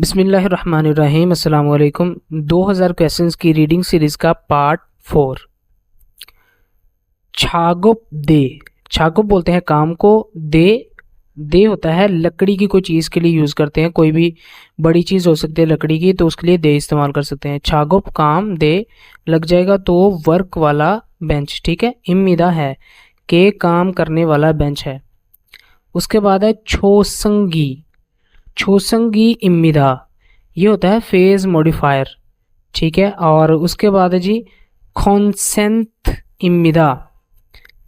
बिस्मिल्लाहिर्रहमानिर्रहीम। अस्सलाम वालेकुम। 2000 क्वेश्चंस की रीडिंग सीरीज का पार्ट 4। छागुप दे। छागुप बोलते हैं काम को, दे होता है लकड़ी की कोई चीज़ के लिए यूज़ करते हैं। कोई भी बड़ी चीज़ हो सकती है लकड़ी की, तो उसके लिए दे इस्तेमाल कर सकते हैं। छागुप काम दे लग जाएगा तो वर्क वाला बेंच, ठीक है। इम्मीदा है के काम करने वाला बेंच है। उसके बाद है छोसंगी। छोसंगी इम्मीदा, ये होता है फेज मॉडिफायर, ठीक है। और उसके बाद है जी कॉन्सेंट इम्मीदा।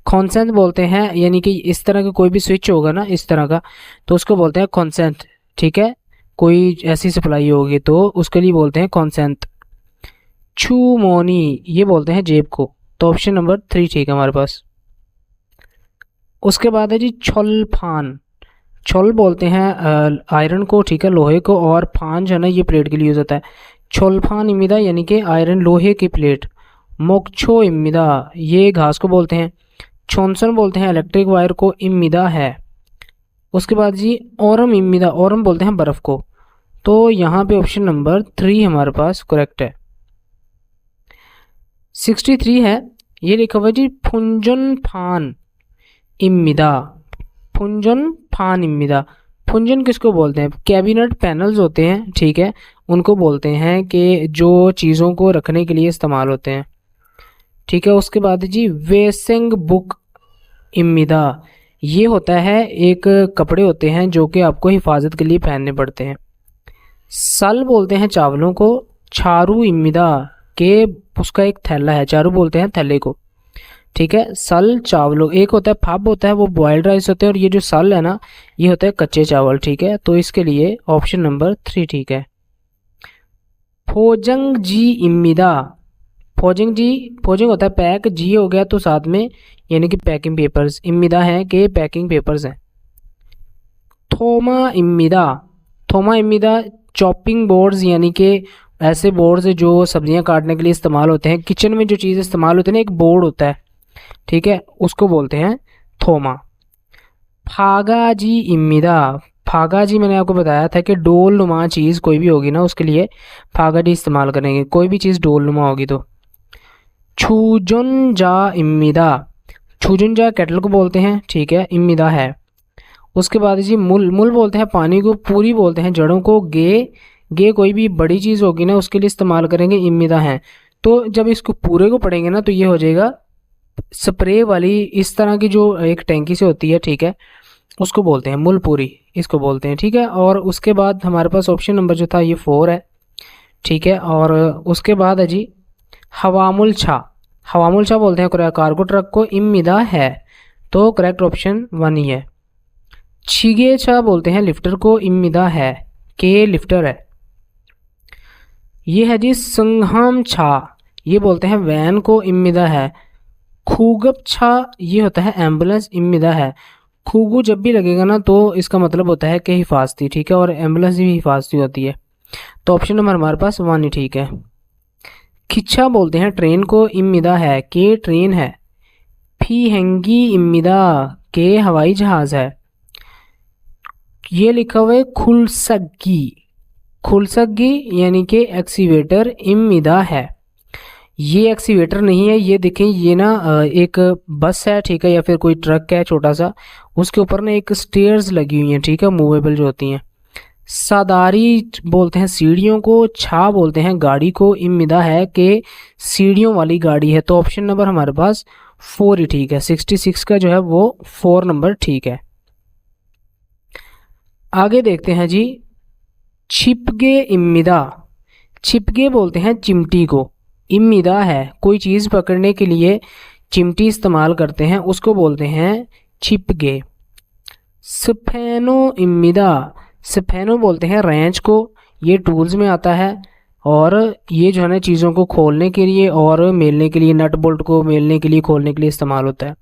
कॉन्सेंट बोलते हैं यानी कि इस तरह का कोई भी स्विच होगा ना इस तरह का, तो उसको बोलते हैं कॉन्सेंट, ठीक है। कोई ऐसी सप्लाई होगी तो उसके लिए बोलते हैं कॉन्सेंट। छू मोनी, ये बोलते हैं जेब को। तो ऑप्शन नंबर 3 ठीक है हमारे पास। उसके बाद है जी छोलफान। छोल बोलते हैं आयरन को, ठीक है, लोहे को, और फान जो है ना ये प्लेट के लिए यूज़ होता है। छोलफान इम्मीदा यानी कि आयरन लोहे की प्लेट। मोक्षो इम्मीदा, ये घास को बोलते हैं। छोनसन बोलते हैं इलेक्ट्रिक वायर को, इम्मीदा है। उसके बाद जी औरम इम्मीदा, औरम बोलते हैं बर्फ़ को। तो यहाँ पे ऑप्शन नंबर 3 हमारे पास करेक्ट है। 63 है, ये लिखा हुआ है जी फुंजन फान इम्मीदा। फुंजन फान इम्मीदा। फुंजन किसको बोलते हैं? कैबिनेट पैनल्स होते हैं, ठीक है, उनको बोलते हैं कि जो चीज़ों को रखने के लिए इस्तेमाल होते हैं, ठीक है। उसके बाद जी वेसिंग बुक इम्मीदा, ये होता है एक कपड़े होते हैं जो कि आपको हिफाजत के लिए पहनने पड़ते हैं। सल बोलते हैं चावलों को। छारू इम्मीदा के उसका एक थैला है, चारू बोलते हैं थैले को, ठीक है। सल चावलों, एक होता है फब होता है वो बॉयल्ड राइस होते हैं, और ये जो सल है ना ये होता है कच्चे चावल, ठीक है। तो इसके लिए ऑप्शन नंबर 3 ठीक है। फोजंग जी इम्मीदा। फोजिंग जी, फोजिंग होता है पैक, जी हो गया तो साथ में यानी कि पैकिंग पेपर्स, इम्मीदा है कि पैकिंग पेपर्स हैं। थोमा इम्मीदा। थोमा इम्मीदा चॉपिंग बोर्ड्स यानी कि ऐसे बोर्ड्स जो सब्जियां काटने के लिए इस्तेमाल होते हैं। किचन में जो चीज़ इस्तेमाल होती है ना, एक बोर्ड होता है, ठीक है, उसको बोलते हैं थोमा। फागा जी इम्मीदा। फागा जी मैंने आपको बताया था कि डोल नुमा चीज़ कोई भी होगी ना उसके लिए फागा जी इस्तेमाल करेंगे, कोई भी चीज़ डोल नुमा होगी तो। छूजुन जा इम्मीदा। छूजुन जा केटल को बोलते हैं, ठीक है, इम्मीदा है। उसके बाद जी मुल। मुल बोलते हैं पानी को, पूरी बोलते हैं जड़ों को। गे कोई भी बड़ी चीज़ होगी ना उसके लिए इस्तेमाल करेंगे, इम्मीदा है। तो जब इसको पूरे को पढ़ेंगे ना तो ये हो जाएगा स्प्रे वाली इस तरह की जो एक टैंकी से होती है, ठीक है, उसको बोलते हैं मुलपुरी, इसको बोलते हैं, ठीक है। और उसके बाद हमारे पास ऑप्शन नंबर जो था ये 4 है, ठीक है। और उसके बाद है जी हवामुल छा। हवामुल छा बोलते हैं कार्गो ट्रक को, इम्मीदा है। तो करेक्ट ऑप्शन 1 ही है। छिगे छा बोलते हैं लिफ्टर को, इम्मीदा है के लिफ्टर है। ये है जी संघाम छा, ये बोलते हैं वैन को, इम्मीदा है। खूगप छा, ये होता है एम्बुलेंस, इम्मीदा है। खूगू जब भी लगेगा ना तो इसका मतलब होता है कि हिफाजती, ठीक है, और एम्बुलेंस भी हिफाजती होती है। तो ऑप्शन नंबर हमारे पास 1 ही ठीक है। खिच्छा बोलते हैं ट्रेन को, इम्मीदा है के ट्रेन है। फी हैंगी इम्मीदा के हवाई जहाज है। ये लिखा हुआ है खुलसग्गी। खुलसग्गी यानी कि एक्सीवेटर, इम्मीदा है। ये एक्सीवेटर नहीं है, ये देखें, ये ना एक बस है, ठीक है, या फिर कोई ट्रक है छोटा सा, उसके ऊपर ना एक स्टेयर्स लगी हुई हैं, ठीक है, मूवेबल जो होती हैं। सादारी बोलते हैं सीढ़ियों को। छा बोलते हैं गाड़ी को, इम्मीदा है कि सीढ़ियों वाली गाड़ी है। तो ऑप्शन नंबर हमारे पास 4 ही ठीक है। 66 का जो है वो 4 नंबर ठीक है। आगे देखते हैं जी छिपगे इम्मीदा। छिपगे बोलते हैं चिमटी को, इम्मीदा है कोई चीज़ पकड़ने के लिए चिमटी इस्तेमाल करते हैं, उसको बोलते हैं छिपगे। स्फेनो इम्मीदा। स्फेनो बोलते हैं रेंच को, ये टूल्स में आता है, और ये जो है ना चीज़ों को खोलने के लिए और मेलने के लिए, नट बोल्ट को मेलने के लिए खोलने के लिए इस्तेमाल होता है।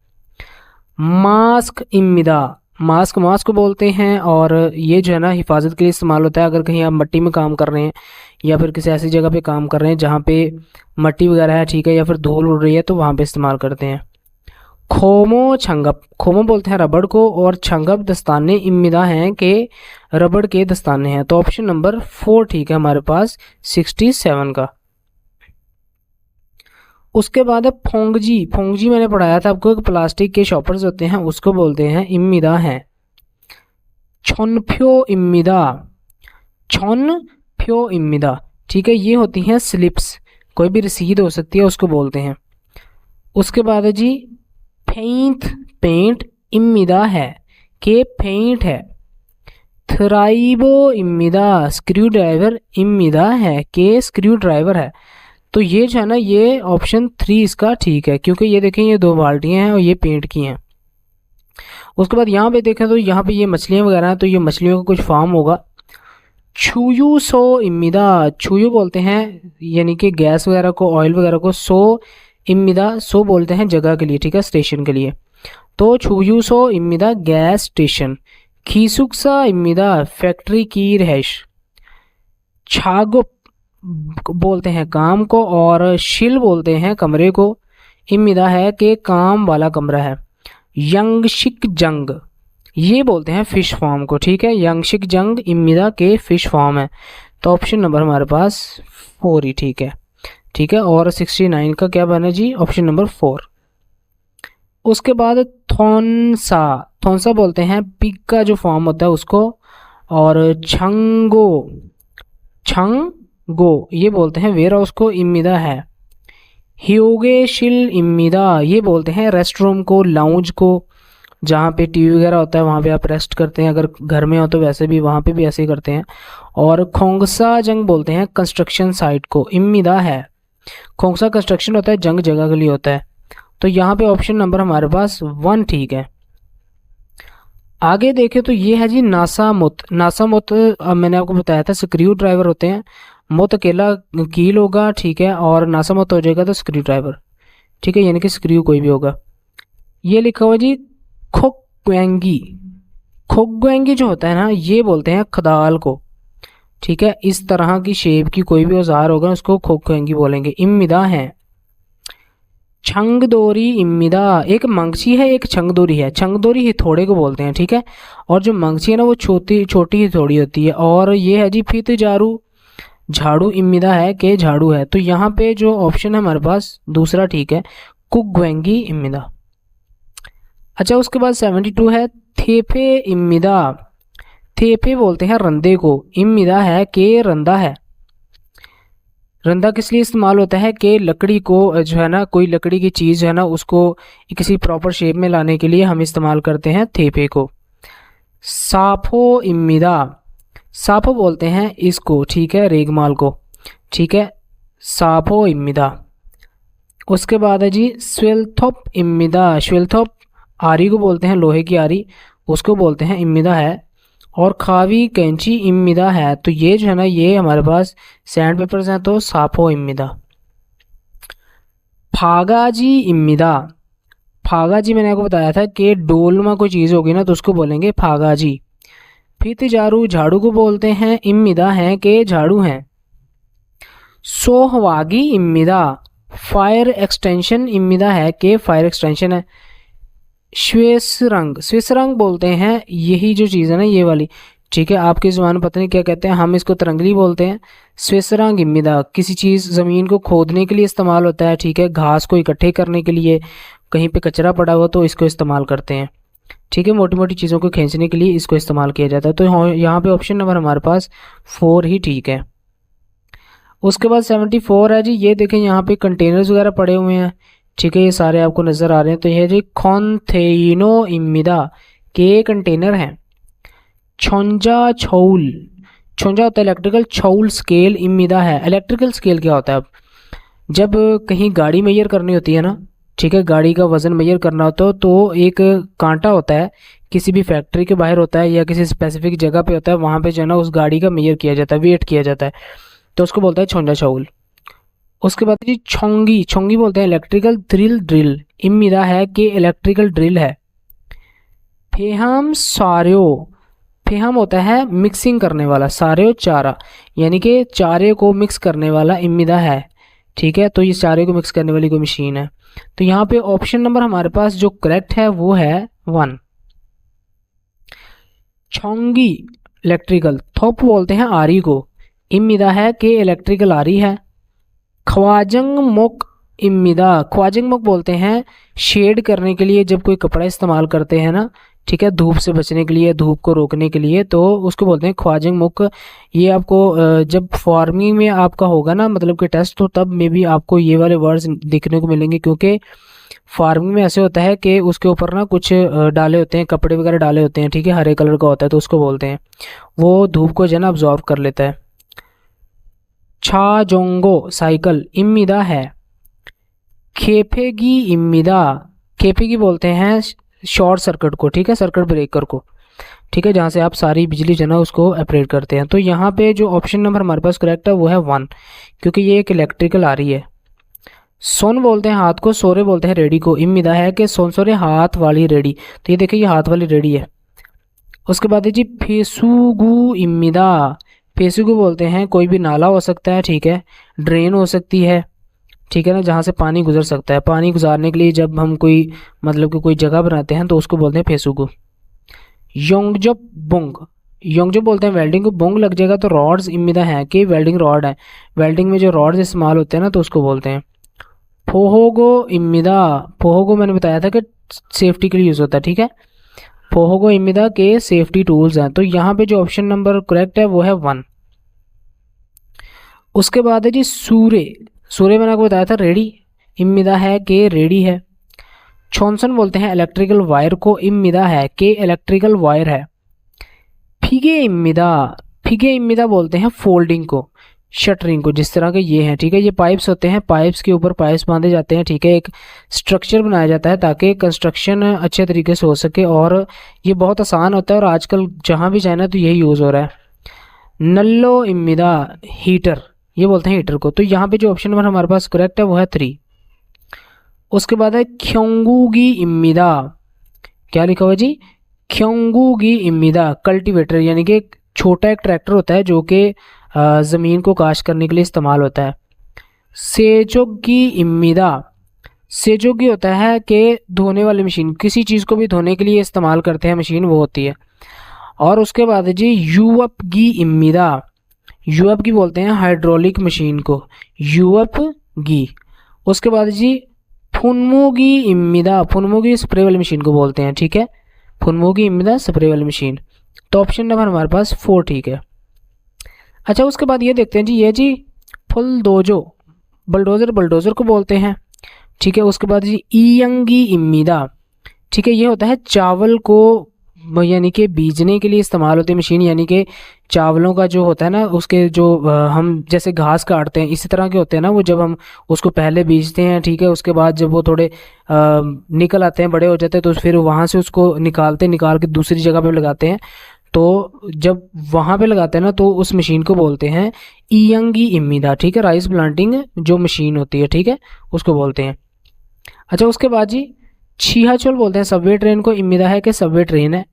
मास्क इम्मीदा। मास्क को बोलते हैं, और ये जो है ना हिफाजत के लिए इस्तेमाल होता है। अगर कहीं आप मिट्टी में काम कर रहे हैं या फिर किसी ऐसी जगह पे काम कर रहे हैं जहाँ पे मट्टी वगैरह है, ठीक है, या फिर धूल उड़ रही है तो वहाँ पे इस्तेमाल करते हैं। खोमो छंगप, खोमो बोलते हैं रबड़ को और छंगप दस्ताने इम्मिदा हैं कि रबड़ के दस्ताने हैं। तो ऑप्शन नंबर 4 ठीक है हमारे पास 67 का। उसके बाद है फोंगजी। फोंगजी मैंने पढ़ाया था आपको, एक प्लास्टिक के शॉपर्स होते हैं उसको बोलते हैं इम्मिदा हैं। छोनफ्यो इम्मिदा, छोनफ्यो इम्मिदा, ठीक है, ये होती हैं स्लिप्स, कोई भी रसीद हो सकती है उसको बोलते हैं। उसके बाद है जी फेंट, पेंट इम्मिदा है कि पेंट है। थ्राइबो इम्मिदा, स्क्रू ड्राइवर इम्मिदा है कि स्क्रू ड्राइवर है। तो ये जो है ना, ये ऑप्शन 3 इसका ठीक है, क्योंकि ये देखें ये 2 बाल्टियाँ हैं और ये पेंट की हैं। उसके बाद यहाँ पे देखें तो यहाँ पे ये मछलियाँ वगैरह हैं, तो ये मछलियों का कुछ फार्म होगा। छुयू सो इम्मिदा, छुयू बोलते हैं यानी कि गैस वगैरह को, ऑयल वगैरह को। सो इम्मिदा, सो बोलते हैं जगह के लिए, ठीक है, स्टेशन के लिए। तो छुयू सो इम्मिदा गैस स्टेशन। खीसुक्सा इम्मिदा फैक्ट्री की रिहाइश। छागो बोलते हैं काम को और शिल बोलते हैं कमरे को। इम्मिदा है कि काम वाला कमरा है। यंगशिक जंग, ये बोलते हैं फिश फार्म को, ठीक है, यंगशिक जंग इम्मिदा के फिश फार्म है। तो ऑप्शन नंबर हमारे पास 4 ही ठीक है, ठीक है। और 69 का क्या बना जी, ऑप्शन नंबर 4। उसके बाद थोंसा, थोंसा बोलते हैं पिग का जो फॉर्म होता है उसको। और छंगो, छंगो ये बोलते हैं वेयर हाउस को, इम्मिदा है। ह्योगे शिल इम्मिदा, ये बोलते हैं रेस्ट रूम को, लाउंज को, जहाँ पे टीवी वगैरह होता है वहाँ पे आप रेस्ट करते हैं, अगर घर में हो तो वैसे भी वहाँ पे भी ऐसे ही करते हैं। और खोंगसा जंग बोलते हैं कंस्ट्रक्शन साइट को, इम्मिदा है। खोंगसा कंस्ट्रक्शन होता है, जंग जगह के लिए होता है। तो यहाँ पे ऑप्शन नंबर हमारे पास 1 ठीक है। आगे देखें तो ये है जी नासा मुत। नासा मुत मैंने आपको बताया था स्क्रू ड्राइवर होते हैं। मुत अकेला कील होगा, ठीक है, और नासा मुत हो जाएगा तो स्क्रू ड्राइवर, ठीक है, यानी कि स्क्रू कोई भी होगा। ये लिखा हुआ जी खोक्वेंगी। खोक्वेंगी जो होता है ना, ये बोलते हैं खदाल को, ठीक है, इस तरह की शेप की कोई भी औजार होगा उसको खोक्वेंगी बोलेंगे। इम्मिदा है। छंगदोरी इम्मिदा, एक मंगछी है एक छंगदोरी है। छंगदोरी हिथौड़े को बोलते हैं, ठीक है, और जो मंगछी है ना वो छोटी छोटी हिथौड़ी होती है। और ये है जी फित जारू, झाड़ू इम्मिदा है कि झाड़ू है। तो यहाँ पे जो ऑप्शन है हमारे पास दूसरा ठीक है, कुगवेंगी इम्मिदा। अच्छा उसके बाद 72 है थेफे इम्मिदा। थेफे बोलते हैं रंदे को, इम्मिदा है कि रंदा है। रंदा किस लिए इस्तेमाल होता है कि लकड़ी को जो है ना, कोई लकड़ी की चीज़ है ना उसको किसी प्रॉपर शेप में लाने के लिए हम इस्तेमाल करते हैं थेपे को। साफो इम्मिदा, साफो बोलते हैं इसको, ठीक है, रेगमाल को, ठीक है, साफो इम्मिदा। उसके बाद है जी स्वेल्थोप इम्मिदा। स्वेल्थोप आरी को बोलते हैं, लोहे की आरी, उसको बोलते हैं इम्मिदा है। और खावी कैंची इम्मिदा है। तो ये जो है ना, ये हमारे पास सैंड पेपर्स हैं, तो साफो इम्मिदा। फागाजी इम्मिदा। फागाजी मैंने आपको बताया था कि डोलमा कोई चीज़ होगी ना तो उसको बोलेंगे फागाजी। फित जारू झाड़ू को बोलते हैं, इम्मिदा है कि झाड़ू हैं। सोहवागी इम्मिदा, फायर एक्सटेंशन इम्मिदा है कि फायर एक्सटेंशन है। श्वेसरंग, स्विसरंग बोलते हैं यही जो चीज़ है ना ये वाली, ठीक है, आपकी ज़ुबान में पता नहीं क्या कहते हैं, हम इसको तरंगली बोलते हैं। स्विसरंग इम्मिदा किसी चीज़ ज़मीन को खोदने के लिए इस्तेमाल होता है, ठीक है, घास को इकट्ठे करने के लिए, कहीं पे कचरा पड़ा हुआ तो इसको इस्तेमाल करते हैं, ठीक है, मोटी मोटी चीज़ों को खींचने के लिए इसको इस्तेमाल किया जाता है। तो यहाँ पे ऑप्शन नंबर हमारे पास 4 ही ठीक है। उसके बाद 74 है जी, ये देखें यहाँ पे कंटेनर्स वगैरह पड़े हुए हैं, ठीक है, ये सारे आपको नज़र आ रहे हैं। तो ये जी खोनथेइनो इम्मिदा के कंटेनर हैं। छोंजा छौल, छोंजा होता है इलेक्ट्रिकल, छौल स्केल इम्मिदा है। इलेक्ट्रिकल स्केल क्या होता है, अब जब कहीं गाड़ी मेजर करनी होती है ना, ठीक है, गाड़ी का वज़न मेजर करना होता है तो एक कांटा होता है, किसी भी फैक्ट्री के बाहर होता है या किसी स्पेसिफिक जगह पे होता है, वहाँ पे जो है ना उस गाड़ी का मेजर किया जाता है, वेट किया जाता है, तो उसको बोलता है छोंजा छौल। उसके बाद जी छोंगी, छोंगी बोलते हैं इलेक्ट्रिकल ड्रिल इम्मिदा है कि इलेक्ट्रिकल ड्रिल है। फेहम सार्यो, फेहम होता है मिक्सिंग करने वाला, सार्यो चारा यानी कि चारे को मिक्स करने वाला, इम्मिदा है ठीक है। तो ये सारे को मिक्स करने वाली कोई मशीन है। तो यहाँ पे ऑप्शन नंबर हमारे पास जो करेक्ट है वो है 1। छोंगी इलेक्ट्रिकल, थोप बोलते हैं आरी को, इम्मीदा है कि इलेक्ट्रिकल आरी है। ख्वाजंग मुक इम्मीदा, ख्वाजंग मुक बोलते हैं शेड करने के लिए जब कोई कपड़ा इस्तेमाल करते हैं ना, ठीक है, धूप से बचने के लिए, धूप को रोकने के लिए, तो उसको बोलते हैं ख्वाजंग मुक। ये आपको जब फार्मिंग में आपका होगा ना मतलब कि टेस्ट, तो तब में भी आपको ये वाले वर्ड्स दिखने को मिलेंगे, क्योंकि फार्मिंग में ऐसे होता है कि उसके ऊपर ना कुछ डाले होते हैं, कपड़े वगैरह डाले होते हैं, ठीक है, हरे कलर का होता है, तो उसको बोलते हैं, वो धूप को जो है ना अब्जॉर्व कर लेता है। छा जोंगो साइकिल इम्मीदा है। खेपेगी इम्मीदा, खेपेगी बोलते हैं शॉर्ट सर्किट को, ठीक है, सर्किट ब्रेकर को, ठीक है, जहाँ से आप सारी बिजली जो है ना उसको ऑपरेट करते हैं। तो यहाँ पे जो ऑप्शन नंबर हमारे पास करेक्ट है वो है 1, क्योंकि ये एक इलेक्ट्रिकल आ रही है। सोन बोलते हैं हाथ को, सोरे बोलते हैं रेडी को, इम्मीदा है कि सोन सोरे हाथ वाली रेडी, तो ये देखिए ये हाथ वाली रेडी है। उसके बाद है जी फेसुगु इम्मीदा, फेसुगु बोलते हैं कोई भी नाला हो सकता है, ठीक है, ड्रेन हो सकती है, ठीक है ना, जहाँ से पानी गुजर सकता है। पानी गुजारने के लिए जब हम कोई मतलब कि कोई जगह बनाते हैं तो उसको बोलते हैं फेसुगु। योंगजब बोंग, योंगजब बोलते हैं वेल्डिंग को, बोंग लग जाएगा तो रॉड्स इम्मीदा है कि वेल्डिंग रॉड है, वेल्डिंग में जो रॉड्स इस्तेमाल होते हैं ना तो उसको बोलते हैं। फोहोगो इम्मीदा, फोहोगो मैंने बताया था कि सेफ्टी के लिए यूज़ होता है, ठीक है, फोहोगो इम्मीदा के सेफ्टी टूल्स हैं। तो यहाँ पे जो ऑप्शन नंबर करेक्ट है वो है 1। उसके बाद है जी सूर्य, सूर्य मैंने आपको बताया था रेडी, इम्मीदा है कि रेडी है। छोनसन बोलते हैं इलेक्ट्रिकल वायर को, इम्मीदा है कि इलेक्ट्रिकल वायर है। फिगे इम्मीदा, फिगे इम्मीदा बोलते हैं फोल्डिंग को, शटरिंग को, जिस तरह के ये हैं, ठीक है, ये पाइप्स होते हैं, पाइप्स के ऊपर पाइप्स बांधे जाते हैं, ठीक है, एक स्ट्रक्चर बनाया जाता है ताकि कंस्ट्रक्शन अच्छे तरीके से हो सके, और ये बहुत आसान होता है और आजकल जहाँ भी जाए ना तो यही यूज़ हो रहा है। नल्लो इम्मीदा हीटर, ये बोलते हैं हीटर को। तो यहाँ पे जो ऑप्शन नंबर हमारे पास करेक्ट है वो है 3। उसके बाद है ख्योंगुगी इम्मीदा, क्या लिखा हुआ जी, ख्योंगुगी इम्मीदा कल्टीवेटर, यानी कि छोटा एक ट्रैक्टर होता है जो कि ज़मीन को काश करने के लिए इस्तेमाल होता है। सेजोगी इम्मीदा, सेजोगी होता है कि धोने वाली मशीन, किसी चीज़ को भी धोने के लिए इस्तेमाल करते हैं मशीन, वो होती है। और उसके बाद है जी यूअपगी इम्मीदा, यूअपगी बोलते हैं हाइड्रोलिक मशीन को, यूअपगी। उसके बाद जी फुनमुगी इम्मीदा, फुनमुगी स्प्रे वाली मशीन को बोलते हैं, ठीक है, फुनमुगी इम्मीदा स्प्रे वाली मशीन। तो ऑप्शन नंबर हमारे पास 4 ठीक है। अच्छा उसके बाद ये देखते हैं जी, ये जी फुलदोजो, बलडोज़र, बलडोज़र को बोलते हैं, ठीक है। उसके बाद जी ईयंगी इम्मीदा, ठीक है, ये होता है चावल को यानी कि बीजने के लिए इस्तेमाल होती है मशीन, यानी कि चावलों का जो होता है ना उसके जो हम जैसे घास काटते हैं इसी तरह के होते हैं ना वो, जब हम उसको पहले बीजते हैं, ठीक है, उसके बाद जब वो थोड़े निकल आते हैं, बड़े हो जाते हैं, तो फिर वहाँ से उसको निकाल के दूसरी जगह पे लगाते हैं। तो जब वहाँ पे लगाते हैं ना तो उस मशीन को बोलते हैं ईयंगी इम्मीदा, ठीक है, राइस प्लांटिंग जो मशीन होती है, ठीक है, उसको बोलते हैं। अच्छा उसके बाद जी छियाचोल बोलते हैं सबवे ट्रेन को, इम्मीदा है कि सबवे ट्रेन है।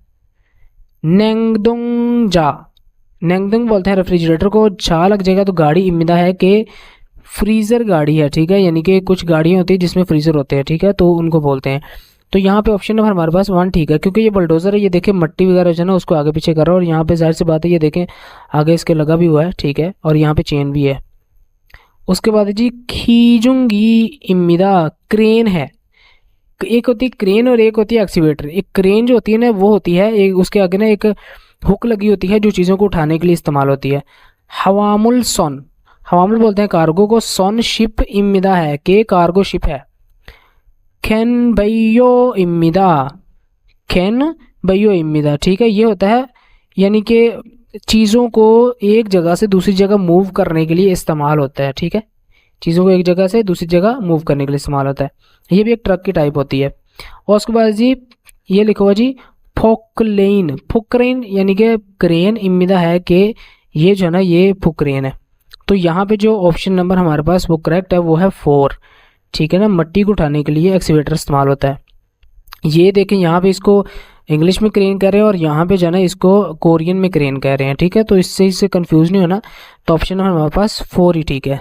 नेंगदोंगजा, नेंगदोंग बोलते हैं रेफ्रिजरेटर को, छा लग जाएगा तो गाड़ी, इम्मीदा है कि फ्रीज़र गाड़ी है, ठीक है, यानी कि कुछ गाड़ियाँ होती है जिसमें फ्रीज़र होते हैं, ठीक है, तो उनको बोलते हैं। तो यहाँ पे ऑप्शन नंबर हमारे पास 1 ठीक है, क्योंकि ये बलडोज़र है, ये देखें मट्टी वगैरह जो है ना उसको आगे पीछे कर रहा है, और यहाँ पे जाहिर सी बात है ये देखें आगे इसके लगा भी हुआ है, ठीक है, और यहाँ पे चेन भी है। उसके बाद जी खीजुंगी इम्मीदा क्रेन है, एक होती है क्रेन और एक होती है एक्सीवेटर। एक क्रेन जो होती है ना वो होती है एक, उसके आगे ना एक हुक लगी होती है जो चीज़ों को उठाने के लिए इस्तेमाल होती है। हवामुल सोन, हवामुल बोलते हैं कार्गो को, सोन शिप इम्मीदा है कि कार्गो शिप है। खेन बैयो इम्मीदा, खेन बैयो इम्मीदा, ठीक है, ये होता है यानी कि चीज़ों को एक जगह से दूसरी जगह मूव करने के लिए इस्तेमाल होता है, ठीक है, चीज़ों को एक जगह से दूसरी जगह मूव करने के लिए इस्तेमाल होता है। ये भी एक ट्रक की टाइप होती है। और उसके बाद जी ये लिखा हुआ जी फोकलेन, फुकरेन यानी कि क्रेन, इम्मीदा है कि ये जो है ना ये फुकरेन है। तो यहाँ पे जो ऑप्शन नंबर हमारे पास वो करेक्ट है वो है 4, ठीक है ना, मट्टी को उठाने के लिए एक्सीवेटर इस्तेमाल होता है। ये देखें यहाँ पे इसको इंग्लिश में क्रेन कह रहे हैं और यहाँ पे जो है ना इसको कोरियन में क्रेन कह रहे हैं, ठीक है, तो इससे कंफ्यूज नहीं होना। तो ऑप्शन नंबर हमारे पास 4 ही ठीक है।